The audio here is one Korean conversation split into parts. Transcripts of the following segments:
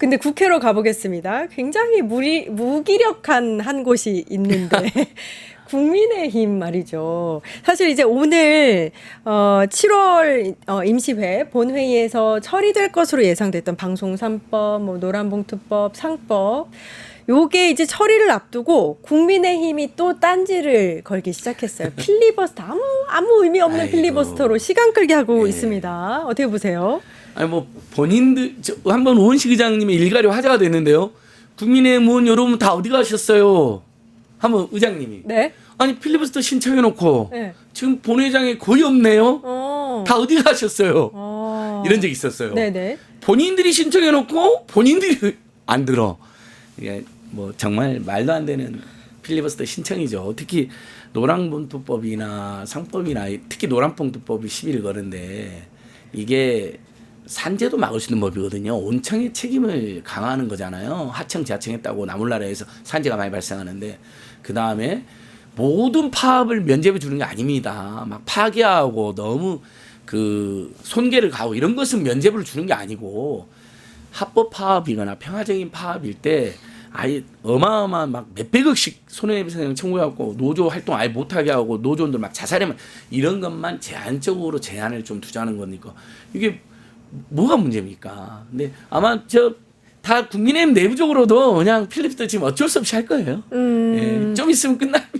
근데 국회로 가보겠습니다. 굉장히 무기력한 한 곳이 있는데 국민의힘 말이죠. 사실 이제 오늘 7월 임시회 본회의에서 처리될 것으로 예상됐던 방송 3법, 뭐 노란봉투법, 상법 요게 이제 처리를 앞두고 국민의힘이 또 딴지를 걸기 시작했어요. 필리버스터 아무 의미 없는 필리버스터로 시간 끌게 하고 있습니다. 어떻게 보세요? 아니 뭐 본인들 한번 우원식 의장님의 일가리 화제가 됐는데요. 국민의힘 의원 여러분 다 어디 가셨어요? 한번 의장님이. 네. 아니 필리버스터 신청해놓고 네. 지금 본회의장에 거의 없네요. 다 어디 가셨어요? 이런 적이 있었어요. 네네. 본인들이 신청해놓고 본인들이 안 들어. 이게 뭐 정말 말도 안 되는 필리버스터 신청이죠. 특히 노란봉투법이나 상법이나 특히 노란봉투법이 시비를 거는데 이게 산재도 막을 수 있는 법이거든요. 온청의 책임을 강화하는 거잖아요. 하청, 지하청 했다고 나몰라라에서 산재가 많이 발생하는데 그 다음에 모든 파업을 면제해 주는 게 아닙니다. 막 파괴하고 너무 그 손괴를 가고 이런 것은 면제부를 주는 게 아니고 합법 파업이거나 평화적인 파업일 때 아예 어마어마한 막 몇백억씩 손해배상 청구해갖고 노조 활동 아예 못하게 하고 노조원들 막 자살하면 이런 것만 제한적으로 제한을 좀 두자는 거니까 이게 뭐가 문제입니까? 근데 아마 다 국민의힘 내부적으로도 그냥 필리버스터 지금 어쩔 수 없이 할 거예요. 예, 좀 있으면 끝납니다.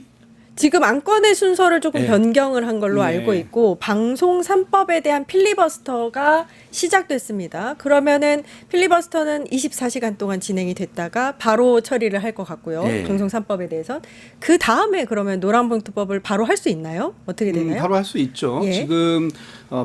지금 안건의 순서를 조금 네. 변경을 한 걸로 네. 알고 있고 방송 3법에 대한 필리버스터가 시작됐습니다. 그러면은 필리버스터는 24시간 동안 진행이 됐다가 바로 처리를 할 것 같고요. 네. 방송 3법에 대해선 그 다음에 그러면 노란봉투법을 바로 할 수 있나요? 어떻게 되나요? 바로 할 수 있죠. 예. 지금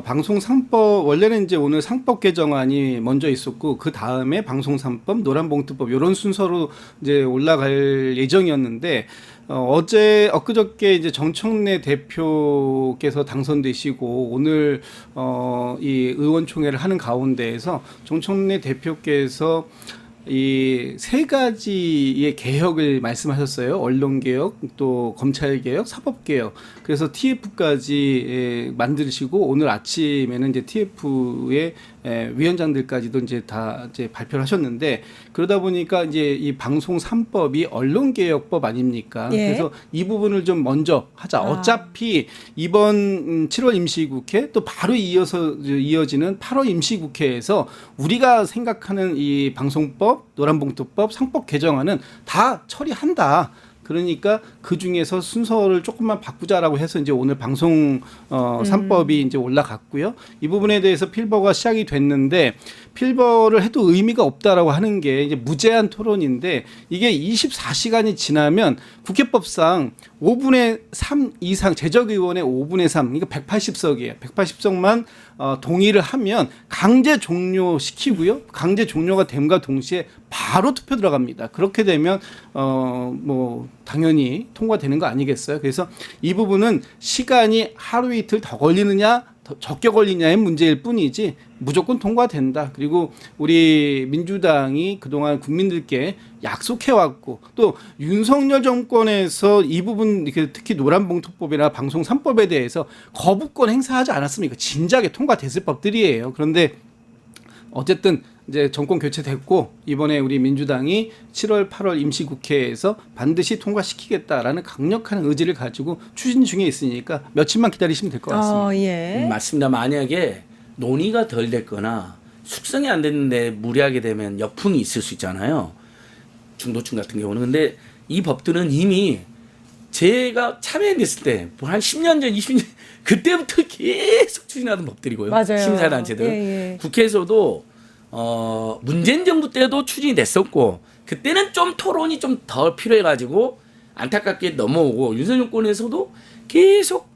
방송 3법 원래는 이제 오늘 상법 개정안이 먼저 있었고 그 다음에 방송 3법, 노란봉투법 이런 순서로 이제 올라갈 예정이었는데 어제 엊그저께 이제 정청래 대표께서 당선되시고 오늘 이 의원총회를 하는 가운데에서 정청래 대표께서 이 세 가지의 개혁을 말씀하셨어요. 언론 개혁, 또 검찰 개혁, 사법 개혁. 그래서 TF까지 만드시고 오늘 아침에는 이제 TF의 위원장들까지도 이제 다 이제 발표를 하셨는데 그러다 보니까 이제 이 방송 3법이 언론 개혁법 아닙니까? 예. 그래서 이 부분을 좀 먼저 하자. 어차피 이번 7월 임시국회 또 바로 이어지는 8월 임시국회에서 우리가 생각하는 이 방송법, 노란봉투법, 상법 개정안은 다 처리한다. 그러니까 그 중에서 순서를 조금만 바꾸자라고 해서 이제 오늘 방송 3법이 이제 올라갔고요. 이 부분에 대해서 필버가 시작이 됐는데 필버를 해도 의미가 없다라고 하는 게 이제 무제한 토론인데 이게 24시간이 지나면 국회법상 5분의 3 이상 제적의원의 5분의 3 그러니까 180석이에요. 180석만 동의를 하면 강제 종료시키고요. 강제 종료가 됨과 동시에 바로 투표 들어갑니다. 그렇게 되면 뭐 당연히 통과되는 거 아니겠어요? 그래서 이 부분은 시간이 하루 이틀 더 걸리느냐 더 적게 걸리냐의 문제일 뿐이지 무조건 통과된다. 그리고 우리 민주당이 그동안 국민들께 약속해왔고 또 윤석열 정권에서 이 부분 특히 노란봉투법이나 방송 3법에 대해서 거부권 행사하지 않았습니까? 진작에 통과됐을 법들이에요. 그런데 어쨌든 이제 정권 교체됐고 이번에 우리 민주당이 7월 8월 임시국회에서 반드시 통과시키겠다라는 강력한 의지를 가지고 추진 중에 있으니까 며칠만 기다리시면 될 것 같습니다. 예. 맞습니다. 만약에 논의가 덜 됐거나 숙성이 안 됐는데 무리하게 되면 역풍이 있을 수 있잖아요. 중도층 같은 경우는. 근데 이 법들은 이미 제가 참여했을 때 한 10년 전, 20년 그때부터 계속 추진하던 법들이고요. 맞아요. 시민사회단체들. 예. 국회에서도 문재인 정부 때도 추진이 됐었고 그때는 좀 토론이 좀 더 필요해가지고 안타깝게 넘어오고 윤석열 정권에서도 계속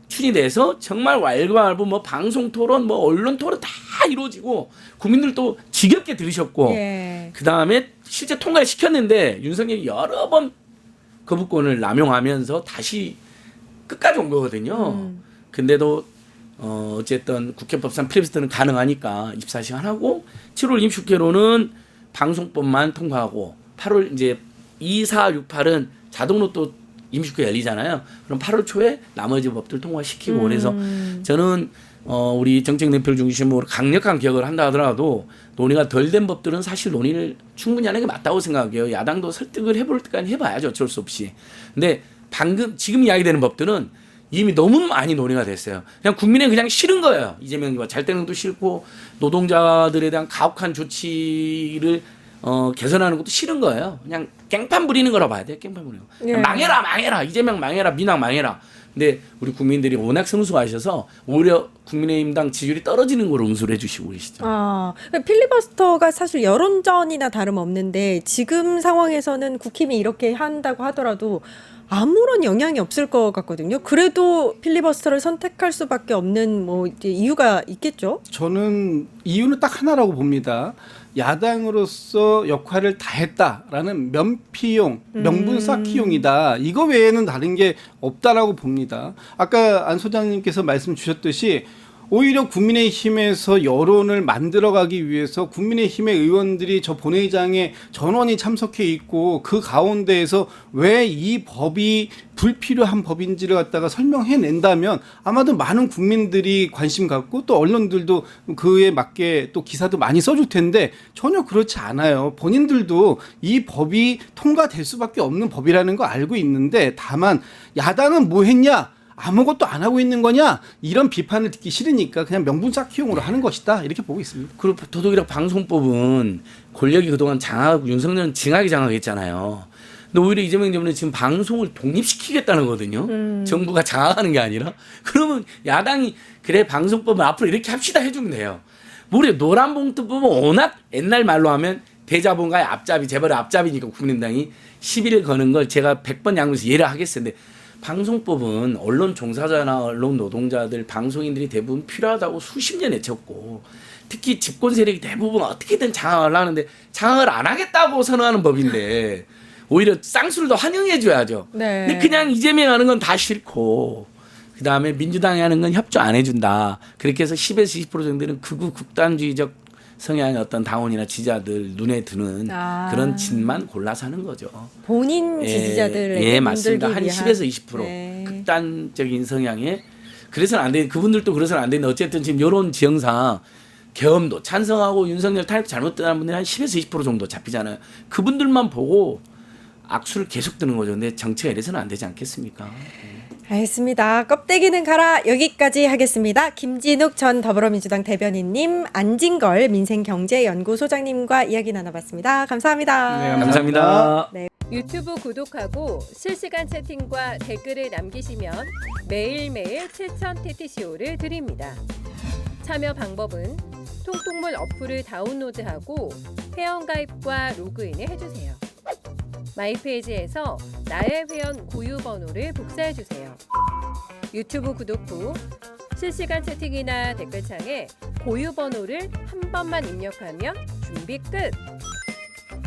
추진돼서 정말 왈가왈부 뭐 방송 토론 뭐 언론 토론 다 이루어지고 국민들도 지겹게 들으셨고 예. 그 다음에 실제 통과를 시켰는데 윤석열이 여러 번 거부권을 남용하면서 다시 끝까지 온 거거든요. 근데도 어쨌든 국회법상 필리버스터는 가능하니까 24시간 하고 7월 임시국회로는 방송법만 통과하고 8월 이제 2, 4, 6, 8은 자동으로 또 임시국회 열리잖아요. 그럼 8월 초에 나머지 법들 통과시키고 그래서 저는 우리 정책 대표를 중심으로 강력한 개혁을 한다 하더라도 논의가 덜 된 법들은 사실 논의를 충분히 하는 게 맞다고 생각해요. 야당도 설득을 해볼 때까지 해봐야죠. 어쩔 수 없이. 근데 방금 지금 이야기되는 법들은 이미 너무 많이 논의가 됐어요. 그냥 국민은 그냥 싫은 거예요. 이재명이 잘 되는 것도 싫고 노동자들에 대한 가혹한 조치를 개선하는 것도 싫은 거예요. 그냥 깽판 부리는 거라 봐야 돼요. 깽판 부리는 거. 예. 망해라 망해라 이재명 망해라 민당 망해라. 근데 우리 국민들이 워낙 성숙하셔서 오히려 국민의힘당 지지율이 떨어지는 걸 응수를 해주시고 계시죠. 필리버스터가 사실 여론전이나 다름없는데 지금 상황에서는 국힘이 이렇게 한다고 하더라도 아무런 영향이 없을 것 같거든요. 그래도 필리버스터를 선택할 수밖에 없는 뭐 이제 이유가 있겠죠. 저는 이유는 딱 하나라고 봅니다. 야당으로서 역할을 다했다라는 면피용, 명분 쌓기용이다. 이거 외에는 다른 게 없다라고 봅니다. 아까 안 소장님께서 말씀 주셨듯이 오히려 국민의힘에서 여론을 만들어가기 위해서 국민의힘의 의원들이 저 본회의장에 전원이 참석해 있고 그 가운데에서 왜 이 법이 불필요한 법인지를 갖다가 설명해낸다면 아마도 많은 국민들이 관심 갖고 또 언론들도 그에 맞게 또 기사도 많이 써줄 텐데 전혀 그렇지 않아요. 본인들도 이 법이 통과될 수밖에 없는 법이라는 거 알고 있는데 다만 야당은 뭐 했냐? 아무것도 안 하고 있는 거냐? 이런 비판을 듣기 싫으니까 그냥 명분 쌓기용으로 하는 것이다. 이렇게 보고 있습니다. 그리고 더더욱이나 방송법은 권력이 그동안 장악하고 윤석열은 징하게 장악했잖아요. 근데 오히려 이재명 정부는 지금 방송을 독립시키겠다는 거거든요. 정부가 장악하는 게 아니라. 그러면 야당이 그래 방송법은 앞으로 이렇게 합시다 해주면 돼요. 모르 노란봉투법은 워낙 옛날 말로 하면 대자본가의 앞잡이 재벌의 앞잡이니까 국민의당이 시비를 거는 걸 제가 100번 양보해서 이해를 하겠어요. 근데 방송법은 언론 종사자나 언론 노동자들 방송인들이 대부분 필요하다고 수십 년 외쳤고 특히 집권 세력이 대부분 어떻게든 장악을 하는데 장악을 안 하겠다고 선언하는 법인데 오히려 쌍수를 더 환영해 줘야죠. 네. 근데 그냥 이재명 하는 건 다 싫고 그다음에 민주당이 하는 건 협조 안 해준다. 그렇게 해서 10에서 20% 정도는 극우 극단주의적 성향의 어떤 당원이나 지지자들 눈에 드는 그런 짓만 골라서 하는 거죠. 본인 지지자들에게 맞습니다. 한 위한. 10에서 20% 네. 극단적인 성향의 그래서는 안 돼. 그분들도 그래서는 안 되는데 어쨌든 지금 이런 지형상 계엄도 찬성하고 윤석열 탄핵 잘못된 분들이 한 10에서 20% 정도 잡히잖아요. 그분들만 보고 악수를 계속 드는 거죠. 근데 정치가 이래서는 안 되지 않겠습니까? 알겠습니다. 껍데기는 가라. 여기까지 하겠습니다. 김진욱 전 더불어민주당 대변인님, 안진걸 민생경제연구소장님과 이야기 나눠봤습니다. 감사합니다. 네, 감사합니다. 유튜브 구독하고 실시간 채팅과 댓글을 남기시면 매일매일 7천 TTCO를 드립니다. 참여 방법은 통통물 어플을 다운로드하고 회원가입과 로그인을 해주세요. 마이페이지에서 나의 회원 고유 번호를 복사해주세요. 유튜브 구독 후 실시간 채팅이나 댓글창에 고유 번호를 한 번만 입력하면 준비 끝!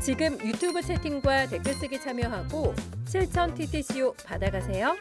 지금 유튜브 채팅과 댓글 쓰기 참여하고 실천 TTCO 받아가세요.